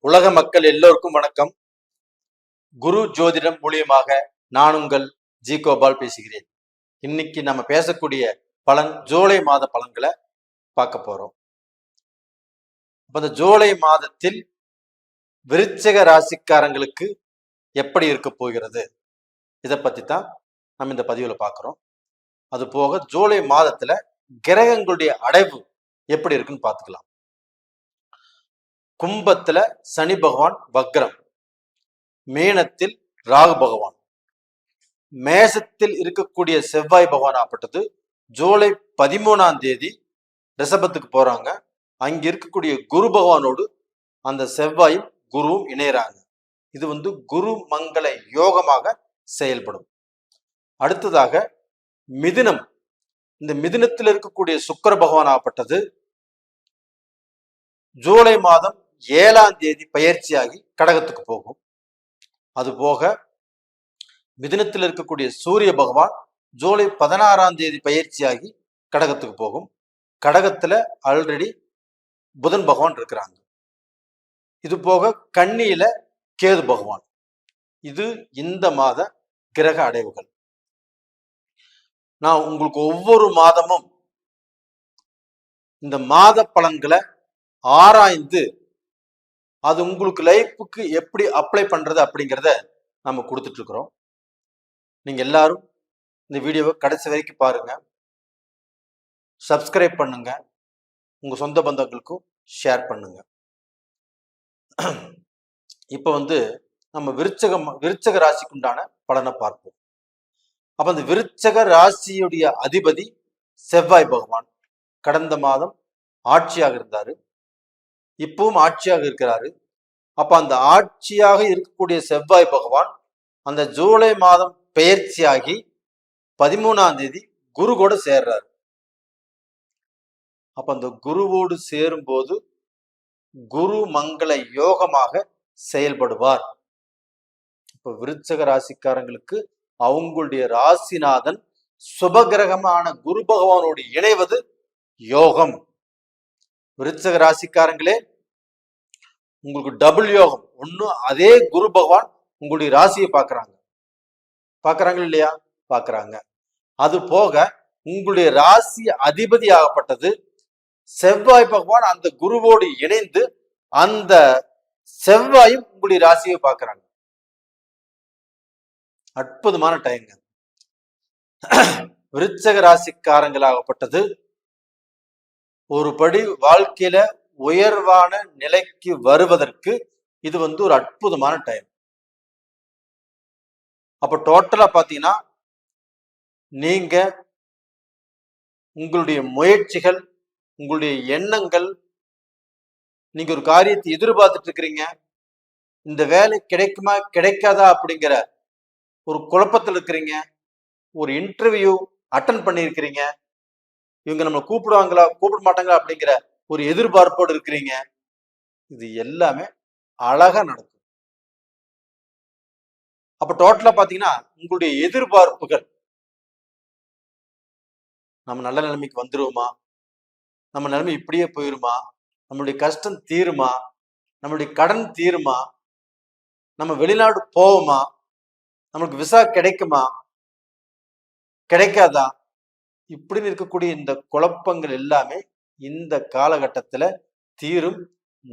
உலக மக்கள் எல்லோருக்கும் வணக்கம். குரு ஜோதிடம் மூலியமாக நான் உங்கள் ஜி கோபால் பேசுகிறேன். இன்னைக்கு நம்ம பேசக்கூடிய பலன் ஜூலை மாத பலன்களை பார்க்க போறோம். இந்த ஜூலை மாதத்தில் விருச்சிக ராசிக்காரங்களுக்கு எப்படி இருக்க போகிறது, இதை பத்தி தான் நம்ம இந்த பதிவுல பார்க்கிறோம். அது போக ஜூலை மாதத்துல கிரகங்களுடைய அடைவு எப்படி இருக்குன்னு பார்த்துக்கலாம். கும்பத்துல சனி பகவான் வக்ரம், மீனத்தில் ராகு பகவான், மேசத்தில் இருக்கக்கூடிய செவ்வாய் பகவான் ஆப்பட்டது ஜூலை 13ஆம் தேதி ரிஷபத்துக்கு போறாங்க. அங்க இருக்கக்கூடிய குரு பகவானோடு அந்த செவ்வாயும் குருவும் இணையறாங்க. இது குரு மங்கள யோகமாக செயல்படும். அடுத்ததாக மிதுனம், இந்த மிதுனத்தில் இருக்கக்கூடிய சுக்கிர பகவான் ஆப்பட்டது ஜூலை மாதம் 7ஆம் தேதி பயிற்சியாகி கடகத்துக்கு போகும். அது போக மிதுனத்தில் இருக்கக்கூடிய சூரிய பகவான் ஜூலை 16ஆம் தேதி பயிற்சியாகி கடகத்துக்கு போகும். கடகத்துல ஆல்ரெடி புதன் பகவான் இருக்கிறாங்க. இது போக கன்னியில கேது பகவான். இது இந்த மாத கிரக அடைவுகள். நான் உங்களுக்கு ஒவ்வொரு மாதமும் இந்த மாத பலன்களை ஆராய்ந்து அது உங்களுக்கு லைஃபுக்கு எப்படி அப்ளை பண்றது அப்படிங்கிறத நம்ம கொடுத்துட்டு இருக்கிறோம். நீங்க எல்லாரும் இந்த வீடியோவை கடைசி வரைக்கும் பாருங்க, சப்ஸ்கிரைப் பண்ணுங்க, உங்க சொந்த பந்தங்களுக்கும் ஷேர் பண்ணுங்க. இப்ப நம்ம விருச்சக ராசிக்கு உண்டான பலனை பார்ப்போம். அப்ப அந்த விருச்சக ராசியுடைய அதிபதி செவ்வாய் பகவான் கடந்த மாதம் ஆட்சியாக இருந்தாரு, இப்பவும் ஆட்சியாக இருக்கிறாரு. அப்ப அந்த ஆட்சியாக இருக்கக்கூடிய செவ்வாய் பகவான் அந்த ஜூலை மாதம் பெயர்ச்சியாகி 13ஆம் தேதி குரு கூட சேர்றாரு. அப்ப அந்த குருவோடு சேரும் போது குரு மங்கள யோகமாக செயல்படுவார். இப்ப விருச்சக ராசிக்காரங்களுக்கு அவங்களுடைய ராசிநாதன் சுபகிரகமான குரு பகவானோடு இணைவது யோகம். விருச்சக ராசிக்காரங்களே, உங்களுக்கு டபுள் யோகம். ஒன்னும் அதே குரு பகவான் உங்களுடைய ராசியை பாக்குறாங்க இல்லையா? பாக்குறாங்க. அது போக உங்களுடைய ராசி அதிபதி ஆகப்பட்டது செவ்வாய் பகவான் அந்த குருவோடு இணைந்து அந்த செவ்வாயும் உங்களுடைய ராசியை பாக்குறாங்க. அற்புதமான டைம்ங்க. விருச்சக ராசிக்காரங்களாகப்பட்டது ஒரு படி வாழ்க்கையில உயர்வான நிலைக்கு வருவதற்கு இது ஒரு அற்புதமான டைம். அப்ப டோட்டலா பாத்தீங்கன்னா நீங்க உங்களுடைய முயற்சிகள், உங்களுடைய எண்ணங்கள், நீங்க ஒரு காரியத்தை எதிர்பார்த்துட்டு இருக்கிறீங்க, இந்த வேலை கிடைக்குமா கிடைக்காதா அப்படிங்கிற ஒரு குழப்பத்தில் இருக்கிறீங்க, ஒரு இன்டர்வியூ அட்டன் பண்ணியிருக்கிறீங்க, இவங்க நம்ம கூப்பிடுவாங்களா கூப்பிட மாட்டாங்களா அப்படிங்கிற ஒரு எதிர்பார்ப்போடு இருக்கிறீங்க, இது எல்லாமே அழகா நடக்கும். அப்ப டோட்டலா பாத்தீங்கன்னா உங்களுடைய எதிர்பார்ப்புகள், நம்ம நல்ல நிலைமைக்கு வந்துருவோமா, நம்ம நிலைமை இப்படியே போயிருமா, நம்மளுடைய கஷ்டம் தீருமா, நம்மளுடைய கடன் தீருமா, நம்ம வெளிநாடு போவோமா, நம்மளுக்கு விசா கிடைக்குமா கிடைக்காதா, இப்படின்னு இருக்கக்கூடிய இந்த குழப்பங்கள் எல்லாமே இந்த காலகட்டத்துல தீரும்.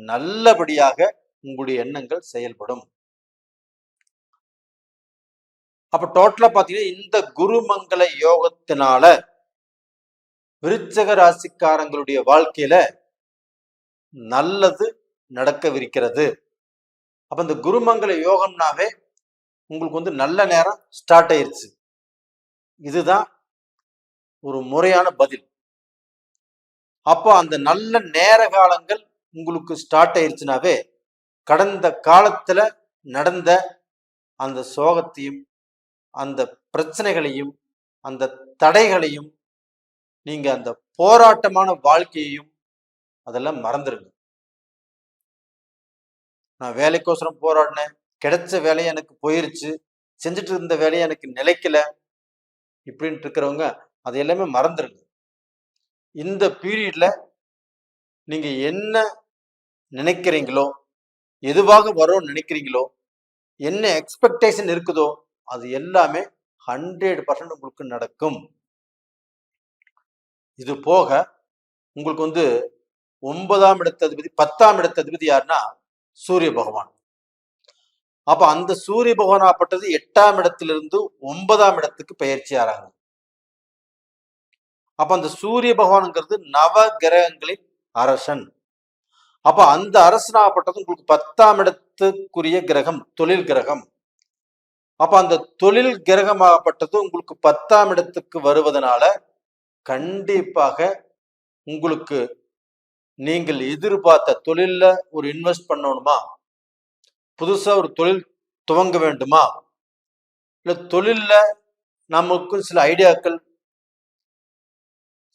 நல்லபடியாக உங்களுடைய எண்ணங்கள் செயல்படும். அப்ப டோட்டலா பாத்தீங்கன்னா இந்த குருமங்கள யோகத்தினால விருச்சக ராசிக்காரங்களுடைய வாழ்க்கையில நல்லது நடக்கவிருக்கிறது. அப்ப இந்த குருமங்கள யோகம்னாவே உங்களுக்கு நல்ல நேரம் ஸ்டார்ட் ஆயிருச்சு. இதுதான் ஒரு முறையான பதில். அப்போ அந்த நல்ல நேர காலங்கள் உங்களுக்கு ஸ்டார்ட் ஆயிருச்சுனாவே கடந்த காலத்துல நடந்த அந்த சோகத்தையும் அந்த பிரச்சனைகளையும் அந்த தடைகளையும் நீங்க அந்த போராட்டமான வாழ்க்கையையும் அதெல்லாம் மறந்துருங்க. நான் வேலைக்கோசரம் போராடினேன், கிடைச்ச வேலையை எனக்கு போயிருச்சு, செஞ்சுட்டு இருந்த வேலையை எனக்கு நிலைக்கல, இப்படின்ட்டு இருக்கிறவங்க அதை எல்லாமே மறந்துருங்க. இந்த பீரியட்ல நீங்க என்ன நினைக்கிறீங்களோ எதுவாக வரும்னு நினைக்கிறீங்களோ, என்ன எக்ஸ்பெக்டேஷன் இருக்குதோ அது எல்லாமே 100% உங்களுக்கு நடக்கும். இது போக உங்களுக்கு வந்து 9ஆம் இடத்ததிபதி 10ஆம் இடத்ததிபதி யாருன்னா சூரிய பகவான். அப்ப அந்த சூரிய பகவான் ஆப்பட்டது 8ஆம் இடத்திலிருந்து 9ஆம் இடத்துக்கு பயிற்சி ஆறாங்க. அப்ப அந்த சூரிய பகவான்ங்கிறது நவ கிரகங்களின் அரசன். அப்ப அந்த அரசனாகப்பட்டது உங்களுக்கு 10ஆம் இடத்துக்குரிய கிரகம், தொழில் கிரகம். அப்ப அந்த தொழில் கிரகமாகப்பட்டது உங்களுக்கு 10ஆம் இடத்துக்கு வருவதனால கண்டிப்பாக உங்களுக்கு நீங்கள் எதிர்பார்த்த தொழில்ல ஒரு இன்வெஸ்ட் பண்ணணுமா, புதுசா ஒரு தொழில் துவங்க வேண்டுமா, இல்ல தொழில்ல நமக்கு சில ஐடியாக்கள்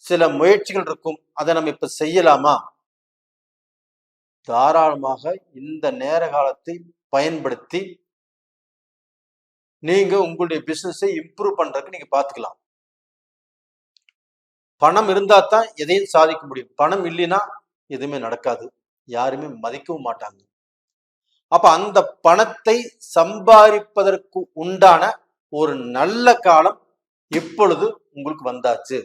சில முயற்சிகள் இருக்கும், அதை நம்ம இப்ப செய்யலாமா, தாராளமாக இந்த நேர காலத்தை பயன்படுத்தி நீங்க உங்களுடைய பிசினஸை இம்ப்ரூவ் பண்றதுக்கு நீங்க பாத்துக்கலாம். பணம் இருந்தா தான் எதையும் சாதிக்க முடியும். பணம் இல்லைன்னா எதுவுமே நடக்காது, யாருமே மதிக்கவும் மாட்டாங்க. அப்ப அந்த பணத்தை சம்பாதிப்பதற்கு உண்டான ஒரு நல்ல காலம் இப்பொழுது உங்களுக்கு வந்தாச்சு.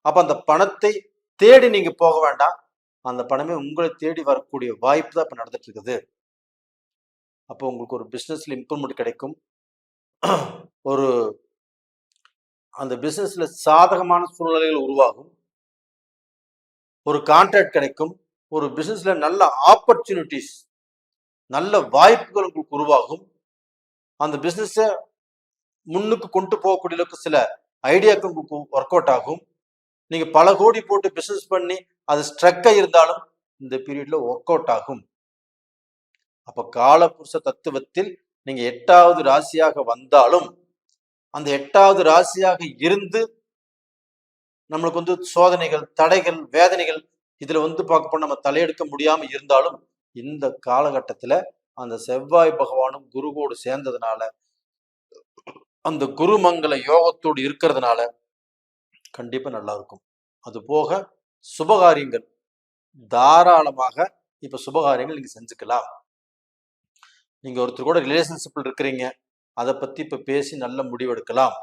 அப்ப அந்த பணத்தை தேடி நீங்க போக வேண்டாம், அந்த பணமே உங்களை தேடி வரக்கூடிய வாய்ப்பு தான் இப்ப நடந்துட்டு இருக்குது. அப்போ உங்களுக்கு ஒரு பிசினஸ்ல இம்ப்ரூவ்மெண்ட் கிடைக்கும். ஒரு அந்த பிசினஸ்ல சாதகமான சூழ்நிலைகள் உருவாகும், ஒரு கான்ட்ராக்ட் கிடைக்கும், ஒரு பிசினஸ்ல நல்ல ஆப்பர்ச்சுனிட்டிஸ், நல்ல வாய்ப்புகள் உங்களுக்கு உருவாகும். அந்த பிசினஸ முன்னுக்கு கொண்டு போகக்கூடிய அளவுக்கு சில ஐடியாக்கள் உங்களுக்கு ஒர்க் அவுட் ஆகும். நீங்க பல கோடி போட்டு பிசினஸ் பண்ணி அது ஸ்ட்ரக் இருந்தாலும் இந்த பீரியட்ல ஒர்க் அவுட் ஆகும். அப்ப காலபுருஷ தத்துவத்தில் நீங்க 8வது ராசியாக வந்தாலும் அந்த 8வது ராசியாக இருந்து நம்மளுக்கு வந்து சோதனைகள், தடைகள், வேதனைகள் இதுல வந்து பார்க்க போனா நம்ம தலையெடுக்க முடியாம இருந்தாலும் இந்த காலகட்டத்துல அந்த செவ்வாய் பகவானும் குருவோடு சேர்ந்ததுனால, அந்த குருமங்கள யோகத்தோடு இருக்கிறதுனால கண்டிப்பா நல்லா இருக்கும். அது போக சுபகாரியங்கள் தாராளமாக இப்ப சுபகாரியங்கள் நீங்க செஞ்சுக்கலாம். நீங்க ஒருத்தர் கூட ரிலேஷன்ஷிப்ல இருக்கிறீங்க, அதை பத்தி இப்ப பேசி நல்ல முடிவெடுக்கலாம்.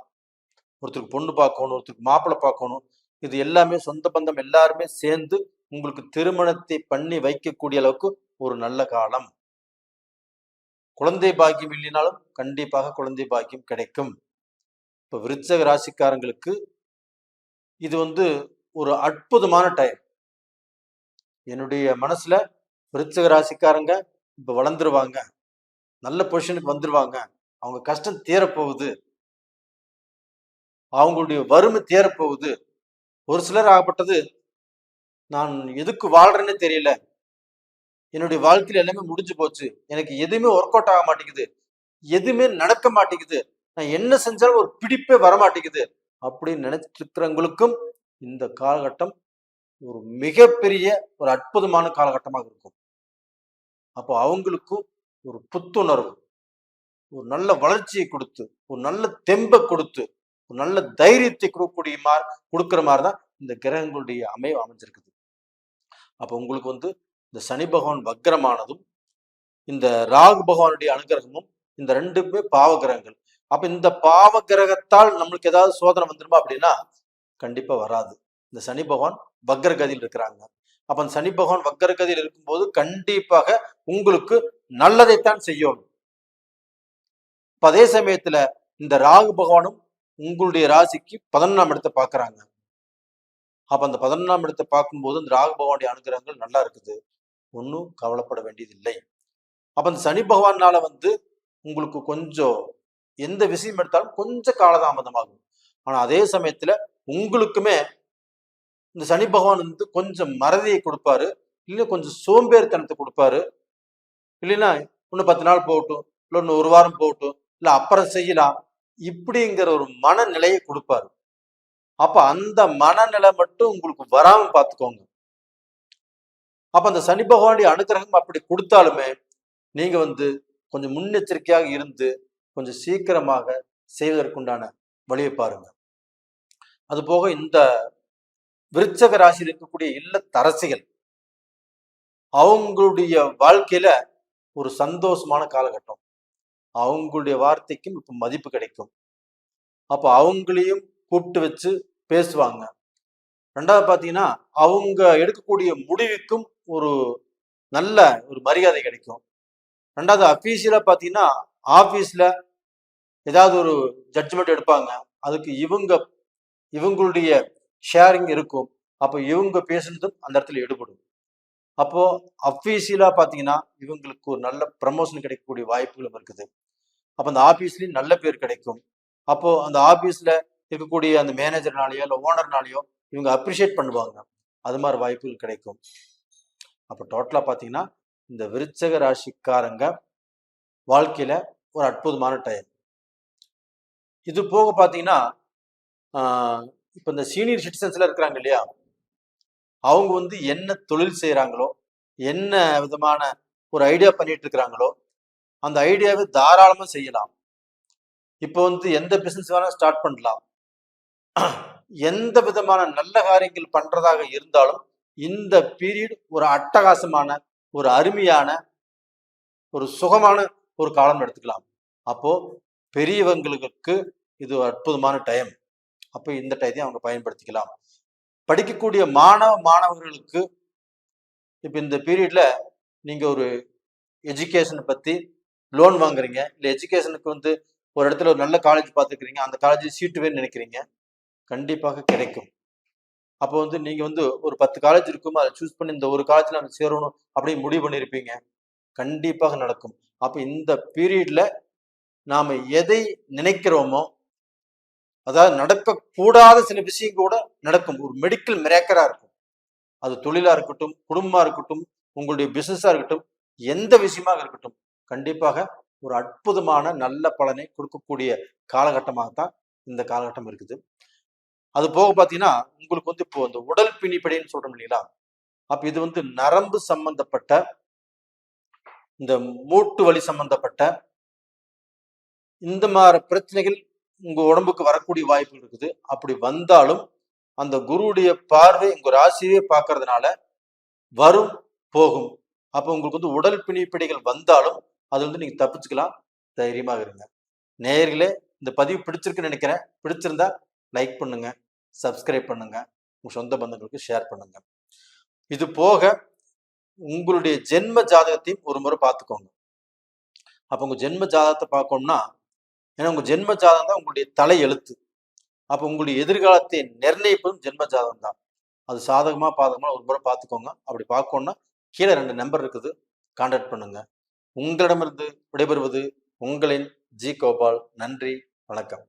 ஒருத்தருக்கு பொண்ணு பார்க்கணும், ஒருத்தருக்கு மாப்பிள்ளை பார்க்கணும், இது எல்லாமே சொந்த பந்தம் எல்லாருமே சேர்ந்து உங்களுக்கு திருமணத்தை பண்ணி வைக்கக்கூடிய அளவுக்கு ஒரு நல்ல காலம். குழந்தை பாக்கியம் இல்லைனாலும் கண்டிப்பாக குழந்தை பாக்கியம் கிடைக்கும். இப்ப விருச்சக ராசிக்காரங்களுக்கு இது வந்து ஒரு அற்புதமான டைம். என்னுடைய மனசுல விருச்சக ராசிக்காரங்க இப்ப வளர்ந்துருவாங்க, நல்ல பொசிஷனுக்கு வந்துருவாங்க, அவங்க கஷ்டம் தீரப்போகுது, அவங்களுடைய வறுமை தீரப்போகுது. ஒரு சிலர் ஆகப்பட்டது நான் எதுக்கு வாழ்றேன்னு தெரியல, என்னுடைய வாழ்க்கையில எல்லாமே முடிஞ்சு போச்சு, எனக்கு எதுவுமே ஒர்க் அவுட் ஆக மாட்டேங்குது, எதுவுமே நடக்க மாட்டேங்குது, நான் என்ன செஞ்சாலும் ஒரு பிடிப்பே வரமாட்டேங்குது அப்படின்னு நினைச்சிட்டு இருக்கிறவங்களுக்கும் இந்த காலகட்டம் ஒரு மிகப்பெரிய ஒரு அற்புதமான காலகட்டமாக இருக்கும். அப்போ அவங்களுக்கும் ஒரு புத்துணர்வு, ஒரு நல்ல வளர்ச்சியை கொடுத்து, ஒரு நல்ல தெம்பை கொடுத்து, ஒரு நல்ல தைரியத்தை கொடுக்கிற மாதிரிதான் இந்த கிரகங்களுடைய அமைவு அமைஞ்சிருக்குது. அப்ப உங்களுக்கு வந்து இந்த சனி பகவான் வக்ரமானதும் இந்த ராகு பகவானுடைய அனுகிரகமும் இந்த ரெண்டுமே பாவ கிரகங்கள். அப்ப இந்த பாவ கிரகத்தால் நம்மளுக்கு ஏதாவது சோதனை வந்துருமா அப்படின்னா கண்டிப்பா வராது. இந்த சனி பகவான் வக்ரகதியில் இருக்கிறாங்க. அப்ப அந்த சனி பகவான் வக்ரகதியில் இருக்கும்போது கண்டிப்பாக உங்களுக்கு நல்லதைத்தான் செய்யும். அதே சமயத்துல இந்த ராகு பகவானும் உங்களுடைய ராசிக்கு 11ஆம் இடத்தை பாக்குறாங்க. அப்ப அந்த 11ஆம் இடத்தை பார்க்கும்போது இந்த ராகு பகவானுடைய அனுகிரகங்கள் நல்லா இருக்குது, ஒன்றும் கவலைப்பட வேண்டியது இல்லை. அப்ப அந்த சனி பகவானால வந்து உங்களுக்கு கொஞ்சம் எந்த விஷயம் எடுத்தாலும் கொஞ்சம் காலதாமதமாகும். ஆனா அதே சமயத்துல உங்களுக்குமே இந்த சனி பகவான் வந்து கொஞ்சம் மறதியை கொடுப்பாரு, இல்லை கொஞ்சம் சோம்பேறித்தனத்தை கொடுப்பாரு, இல்லைன்னா இன்னும் 10 நாள் போகட்டும், இல்லை இன்னும் ஒரு வாரம் போகட்டும், இல்ல அப்புறம் செய்யலாம், இப்படிங்கிற ஒரு மனநிலையை கொடுப்பாரு. அப்ப அந்த மனநிலை மட்டும் உங்களுக்கு வராம பார்த்துக்கோங்க. அப்ப அந்த சனி பகவானுடைய அனுகிரகம் அப்படி கொடுத்தாலுமே நீங்க வந்து கொஞ்சம் முன்னெச்சரிக்கையாக இருந்து கொஞ்சம் சீக்கிரமாக செய்வதற்குண்டான வழியை பாருங்க. அது போக இந்த விருச்சக ராசியில் இருக்கக்கூடிய இல்லத்தரசிகள் அவங்களுடைய வாழ்க்கையில ஒரு சந்தோஷமான காலகட்டம். அவங்களுடைய வார்த்தைக்கும் இப்ப மதிப்பு கிடைக்கும். அப்ப அவங்களையும் கூப்பிட்டு வச்சு பேசுவாங்க. ரெண்டாவது பாத்தீங்கன்னா, அவங்க எடுக்கக்கூடிய முடிவுக்கும் ஒரு நல்ல ஒரு மரியாதை கிடைக்கும். ரெண்டாவது அபிஷியலா பாத்தீங்கன்னா, ஆபீஸ்ல ஏதாவது ஒரு ஜட்ஜ்மெண்ட் எடுப்பாங்க. அதுக்கு இவங்களுடைய ஷேரிங் இருக்கும். அப்போ இவங்க பேசுனதும் அந்த இடத்துல எடுபடும். அப்போ அபிஷியலா பாத்தீங்கன்னா, இவங்களுக்கு ஒரு நல்ல ப்ரமோஷன் கிடைக்கக்கூடிய வாய்ப்புகளும் இருக்குது. அப்போ அந்த ஆபீஸ்லயும் நல்ல பேர் கிடைக்கும். அப்போ அந்த ஆபீஸ்ல இருக்கக்கூடிய அந்த மேனேஜர்னாலயோ இல்லை ஓனர்னாலயோ இவங்க அப்ரிஷியேட் பண்ணுவாங்க. அது மாதிரி வாய்ப்புகள் கிடைக்கும். அப்போ டோட்டலா பாத்தீங்கன்னா, இந்த விருச்சக ராசிக்காரங்க வாழ்க்கையில ஒரு அற்புதமான டைம். இது போக பாத்தீங்கன்னா, இப்ப இந்த சீனியர் சிட்டிசன்ஸ்ல இருக்கிறாங்க இல்லையா, அவங்க வந்து என்ன தொழில் செய்யறாங்களோ, என்ன விதமான ஒரு ஐடியா பண்ணிட்டு இருக்கிறாங்களோ, அந்த ஐடியாவை தாராளமா செய்யலாம். இப்போ வந்து எந்த பிசினஸ் வேணா ஸ்டார்ட் பண்ணலாம். எந்த விதமான நல்ல காரியங்கள் பண்றதாக இருந்தாலும் இந்த பீரியட் ஒரு அட்டகாசமான, ஒரு அருமையான, ஒரு சுகமான ஒரு காலம் எடுத்துக்கலாம். அப்போ பெரியவங்களுக்கு இது ஒரு அற்புதமான டைம். அப்போ இந்த டயத்தையும் அவங்க பயன்படுத்திக்கலாம். படிக்கக்கூடிய மாணவர்களுக்கு இப்ப இந்த பீரியட்ல நீங்க ஒரு எஜுகேஷனை பத்தி லோன் வாங்குறீங்க, இல்லை எஜுகேஷனுக்கு வந்து ஒரு இடத்துல ஒரு நல்ல காலேஜ் பார்த்துக்கிறீங்க, அந்த காலேஜ் சீட்டு வேணும்னு நினைக்கிறீங்க, கண்டிப்பாக கிடைக்கும். அப்போ வந்து நீங்க வந்து ஒரு 10 காலேஜ் இருக்கும், அதை சூஸ் பண்ணி இந்த ஒரு காலேஜ்ல நம்ம சேரணும் அப்படின்னு முடிவு பண்ணியிருப்பீங்க, கண்டிப்பாக நடக்கும். அப்ப இந்த பீரியட்ல நாம எதை நினைக்கிறோமோ, அதாவது நடக்கக்கூடாத சில விஷயம் கூட நடக்கும். ஒரு மெடிக்கல் மிராக்கலா இருக்கும். அது தொழிலா இருக்கட்டும், குடும்பமா இருக்கட்டும், உங்களுடைய பிசினஸா இருக்கட்டும், எந்த விஷயமாக இருக்கட்டும், கண்டிப்பாக ஒரு அற்புதமான நல்ல பலனை கொடுக்கக்கூடிய காலகட்டமாகத்தான் இந்த காலகட்டம் இருக்குது. அது போக பாத்தீங்கன்னா, உங்களுக்கு வந்து இப்போ இந்த உடல் பிணிப்படைன்னு சொல்றோம் இல்லைங்களா, அப்ப இது வந்து நரம்பு சம்பந்தப்பட்ட, இந்த மூட்டு வலி சம்பந்தப்பட்ட இந்த மாதிரி பிரச்சனைகள் உங்க உடம்புக்கு வரக்கூடிய வாய்ப்பு இருக்குது. அப்படி வந்தாலும் அந்த குருவுடைய பார்வை உங்க ராசியே பார்க்கறதுனால வரும், போகும். அப்போ உங்களுக்கு வந்து உடல் பிணிப்படைகள் வந்தாலும் அது வந்து நீங்க தப்பிச்சுக்கலாம். தைரியமாக இருங்க. நேயர்களே, இந்த பதிவு பிடிச்சிருக்குன்னு நினைக்கிறேன். பிடிச்சிருந்தா லைக் பண்ணுங்க, சப்ஸ்கிரைப் பண்ணுங்க, உங்க சொந்த பந்தங்களுக்கு ஷேர் பண்ணுங்க. இது போக உங்களுடைய ஜென்ம ஜாதகத்தையும் ஒரு முறை பார்த்துக்கோங்க. அப்ப உங்க ஜென்ம ஜாதகத்தை பார்க்கணும்னா, ஏன்னா உங்க ஜென்ம ஜாதகம் தான் உங்களுடைய தலை எழுத்து. அப்ப உங்களுடைய எதிர்காலத்தை நிர்ணயிப்பதும் ஜென்ம ஜாதகம் தான். அது சாதகமா பாதகமா ஒரு முறை பார்த்துக்கோங்க. அப்படி பார்க்கணும்னா கீழே 2 நம்பர் இருக்குது, கான்டாக்ட் பண்ணுங்க. உங்களிடமிருந்து விடைபெறுவது உங்களின் ஜி கோபால். நன்றி, வணக்கம்.